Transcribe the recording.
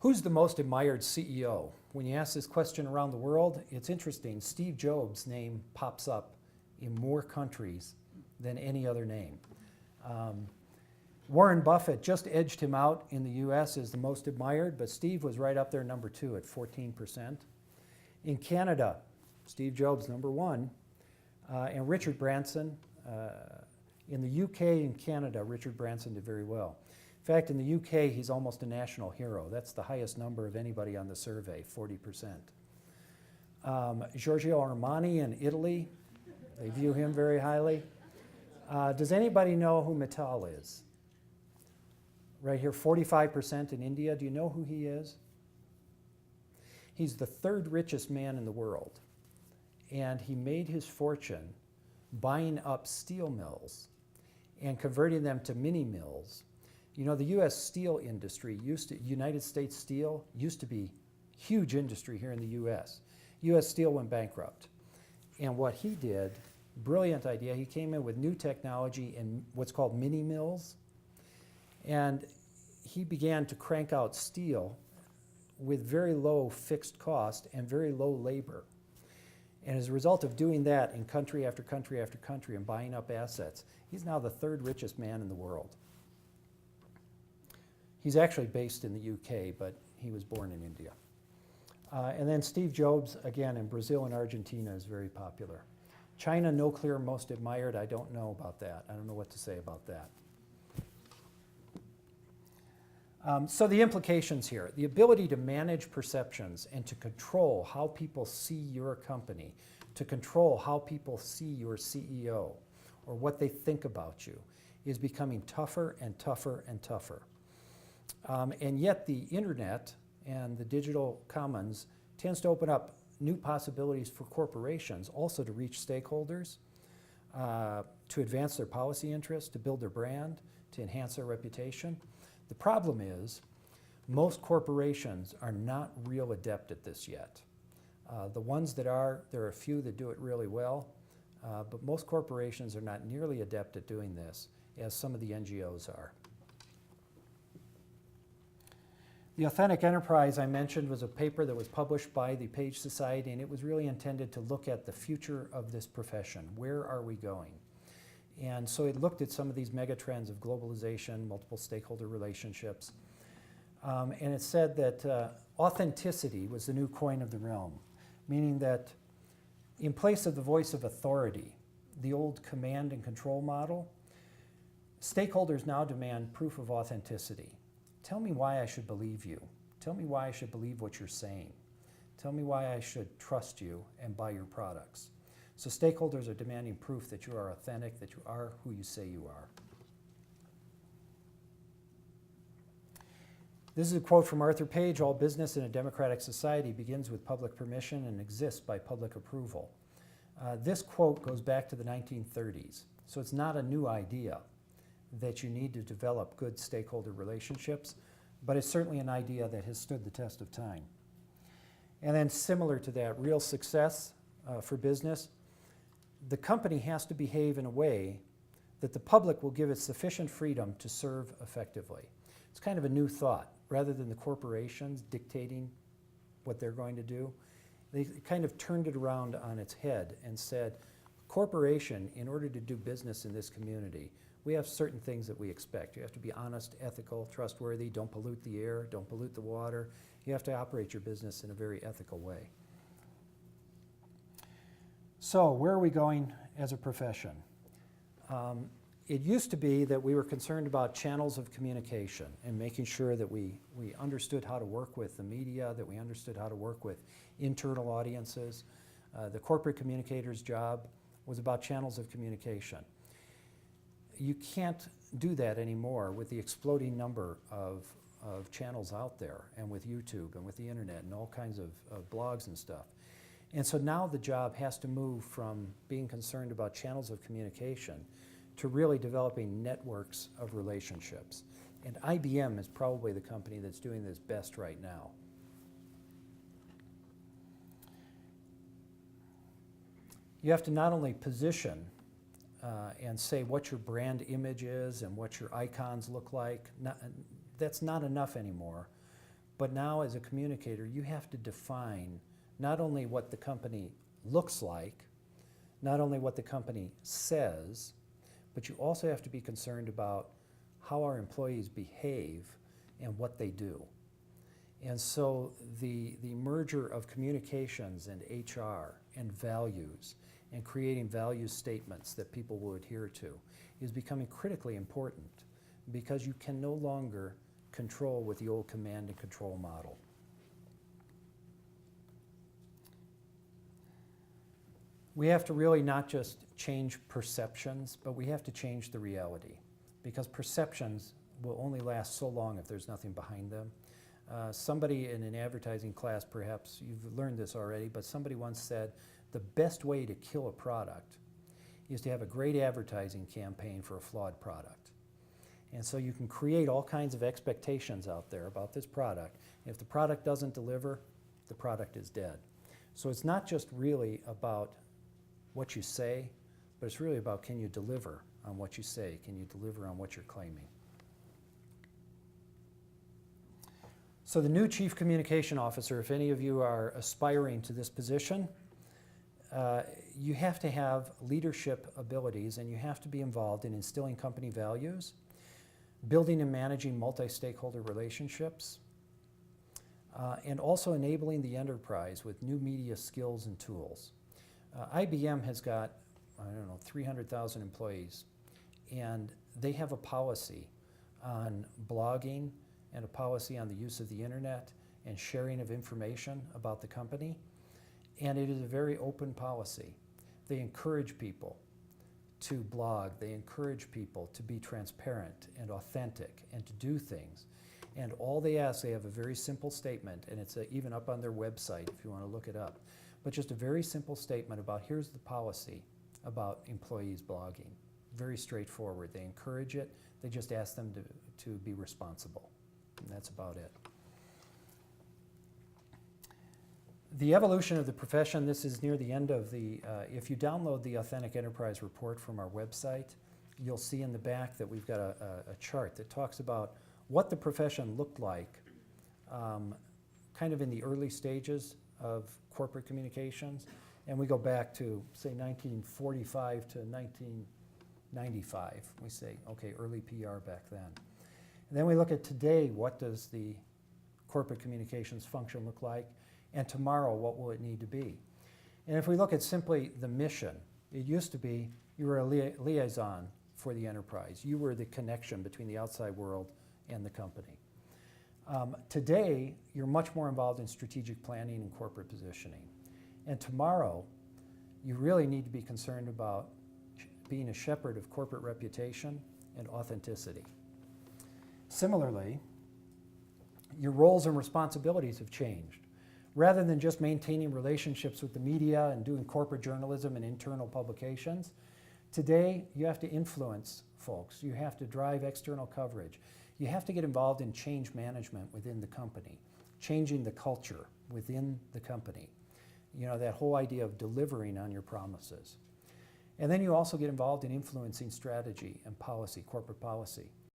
Who's the most admired CEO? When you ask this question around the world, it's interesting. Steve Jobs' name pops up in more countries than any other name. Warren Buffett just edged him out in the US as the most admired, but Steve was right up there, number 2 at 14%. In Canada, Steve Jobs, number 1, and Richard Branson. In the UK and Canada, Richard Branson did very well. In fact, in the UK, he's almost a national hero. That's the highest number of anybody on the survey, 40%. Giorgio Armani in Italy, they view him very highly. Does anybody know who Mittal is? Right here, 45% in India. Do you know who he is? He's the 3rd richest man in the world. And he made his fortune buying up steel mills and converting them to mini mills. You know, the U.S. steel industry United States Steel used to be huge industry here in the U.S. U.S. Steel went bankrupt. And what he did, brilliant idea, he came in with new technology in what's called mini mills. And he began to crank out steel with very low fixed cost and very low labor. And as a result of doing that in country after country after country and buying up assets, he's now the 3rd richest man in the world. He's actually based in the UK, but he was born in India. And then Steve Jobs, again, in Brazil and Argentina is very popular. China, no clear most admired. I don't know about that. I don't know what to say about that. So the implications here, the ability to manage perceptions and to control how people see your company, to control how people see your CEO or what they think about you is becoming tougher and tougher and tougher. And yet the internet and the digital commons tends to open up new possibilities for corporations also to reach stakeholders, to advance their policy interests, to build their brand, to enhance their reputation. The problem is most corporations are not real adept at this yet. The ones that are, there are a few that do it really well, but most corporations are not nearly adept at doing this as some of the NGOs are. The Authentic Enterprise I mentioned was a paper that was published by the Page Society, and it was really intended to look at the future of this profession. Where are we going? And so it looked at some of these megatrends of globalization, multiple stakeholder relationships, and it said that authenticity was the new coin of the realm, meaning that in place of the voice of authority, the old command and control model, stakeholders now demand proof of authenticity. Tell me why I should believe you. Tell me why I should believe what you're saying. Tell me why I should trust you and buy your products. So stakeholders are demanding proof that you are authentic, that you are who you say you are. This is a quote from Arthur Page: "All business in a democratic society begins with public permission and exists by public approval." This quote goes back to the 1930s, so it's not a new idea that you need to develop good stakeholder relationships, but it's certainly an idea that has stood the test of time. And then similar to that, real success for business, the company has to behave in a way that the public will give it sufficient freedom to serve effectively. It's kind of a new thought. Rather than the corporations dictating what they're going to do, they kind of turned it around on its head and said, corporation, in order to do business in this community, we have certain things that we expect. You have to be honest, ethical, trustworthy, don't pollute the air, don't pollute the water. You have to operate your business in a very ethical way. So where are we going as a profession? It used to be that we were concerned about channels of communication and making sure that we understood how to work with the media, that we understood how to work with internal audiences. The corporate communicator's job was about channels of communication. You can't do that anymore with the exploding number of channels out there, and with YouTube and with the internet and all kinds of blogs and stuff. And so now the job has to move from being concerned about channels of communication to really developing networks of relationships. And IBM is probably the company that's doing this best right now. You have to not only position and say what your brand image is and what your icons look like. That's not enough anymore. But now as a communicator, you have to define not only what the company looks like, not only what the company says, but you also have to be concerned about how our employees behave and what they do. And so the merger of communications and HR and values and creating value statements that people will adhere to is becoming critically important, because you can no longer control with the old command and control model. We have to really not just change perceptions, but we have to change the reality, because perceptions will only last so long if there's nothing behind them. Somebody in an advertising class, perhaps you've learned this already, but somebody once said the best way to kill a product is to have a great advertising campaign for a flawed product. And so you can create all kinds of expectations out there about this product. If the product doesn't deliver, the product is dead. So it's not just really about what you say, but it's really about, can you deliver on what you say? Can you deliver on what you're claiming? So the new Chief Communication Officer, if any of you are aspiring to this position, you have to have leadership abilities, and you have to be involved in instilling company values, building and managing multi-stakeholder relationships, and also enabling the enterprise with new media skills and tools. IBM has got, 300,000 employees, and they have a policy on blogging and a policy on the use of the internet and sharing of information about the company. And it is a very open policy. They encourage people to blog. They encourage people to be transparent and authentic and to do things. And all they ask, they have a very simple statement, and it's even up on their website if you want to look it up. But just a very simple statement about, here's the policy about employees blogging. Very straightforward. They encourage it. They just ask them to be responsible. And that's about it. The evolution of the profession, this is near the end of the, if you download the Authentic Enterprise Report from our website, you'll see in the back that we've got a chart that talks about what the profession looked like kind of in the early stages of corporate communications. And we go back to, say, 1945 to 1995. We say, okay, early PR back then. And then we look at today, what does the corporate communications function look like? And tomorrow, what will it need to be? And if we look at simply the mission, it used to be you were a liaison for the enterprise. You were the connection between the outside world and the company. Today, you're much more involved in strategic planning and corporate positioning. And tomorrow, you really need to be concerned about being a shepherd of corporate reputation and authenticity. Similarly, your roles and responsibilities have changed. Rather than just maintaining relationships with the media and doing corporate journalism and internal publications, today you have to influence folks. You have to drive external coverage. You have to get involved in change management within the company, changing the culture within the company. You know, that whole idea of delivering on your promises. And then you also get involved in influencing strategy and policy, corporate policy.